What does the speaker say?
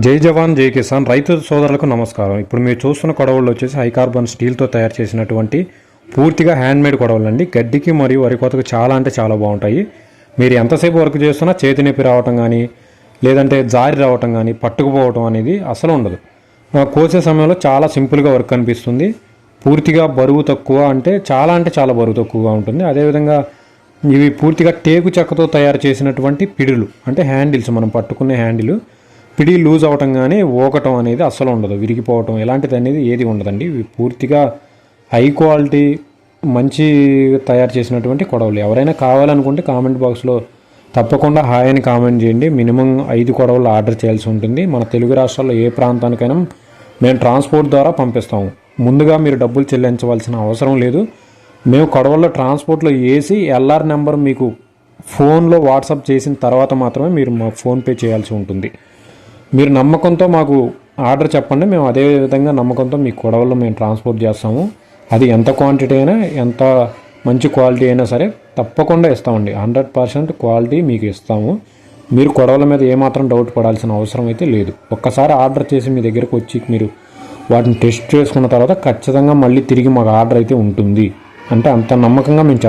జై జవాన్ జై కిసాన్ రైతు సోదరులకు నమస్కారం. ఇప్పుడు మీరు చూస్తున్న కొడవళ్ళు వచ్చేసి హై కార్బన్ స్టీల్తో తయారు చేసినటువంటి పూర్తిగా హ్యాండ్మేడ్ కొడవలు అండి. గడ్డికి మరియు వరి కోతకు చాలా అంటే చాలా బాగుంటాయి. మీరు ఎంతసేపు వర్క్ చేస్తున్నా చేతి నొప్పి రావటం కానీ లేదంటే జారి రావటం కానీ పట్టుకుపోవటం అనేది అసలు ఉండదు. కోసే సమయంలో చాలా సింపుల్గా వర్క్ అనిపిస్తుంది. పూర్తిగా బరువు తక్కువ అంటే చాలా బరువు తక్కువగా ఉంటుంది. అదేవిధంగా ఇవి పూర్తిగా టేకు చెక్కతో తయారు చేసినటువంటి పిడులు అంటే హ్యాండిల్స్, మనం పట్టుకునే హ్యాండిల్ పిడి లూజ్ అవటం కానీ ఓకటం అనేది అస్సలు ఉండదు, విరిగిపోవటం ఇలాంటిది అనేది ఏది ఉండదండి. ఇవి పూర్తిగా హై క్వాలిటీ మంచి తయారు చేసినటువంటి కొడవలు. ఎవరైనా కావాలనుకుంటే కామెంట్ బాక్స్లో తప్పకుండా హాయ్ అని కామెంట్ చేయండి. మినిమం 5 కొడవలు ఆర్డర్ చేయాల్సి ఉంటుంది. మన తెలుగు రాష్ట్రాల్లో ఏ ప్రాంతానికైనా మేము ట్రాన్స్పోర్ట్ ద్వారా పంపిస్తాము. ముందుగా మీరు డబ్బులు చెల్లించవలసిన అవసరం లేదు. మేము కొడవల్లో ట్రాన్స్పోర్ట్లో వేసి ఎల్ఆర్ నెంబర్ మీకు ఫోన్లో వాట్సాప్ చేసిన తర్వాత మాత్రమే మీరు మా ఫోన్పే చేయాల్సి ఉంటుంది. మీరు నమ్మకంతో మాకు ఆర్డర్ చెప్పండి, మేము అదే విధంగా నమ్మకంతో మీ కొడవల్లో మేము ట్రాన్స్పోర్ట్ చేస్తాము. అది ఎంత క్వాంటిటీ అయినా ఎంత మంచి క్వాలిటీ అయినా సరే తప్పకుండా ఇస్తామండి. 100% క్వాలిటీ మీకు ఇస్తాము. మీరు కొడవల మీద ఏమాత్రం డౌట్ పడాల్సిన అవసరం అయితే లేదు. ఒక్కసారి ఆర్డర్ చేసి మీ దగ్గరకు వచ్చి మీరు వాటిని టెస్ట్ చేసుకున్న తర్వాత ఖచ్చితంగా మళ్ళీ తిరిగి మాకు ఆర్డర్ అయితే ఉంటుంది. అంటే అంత నమ్మకంగా మేము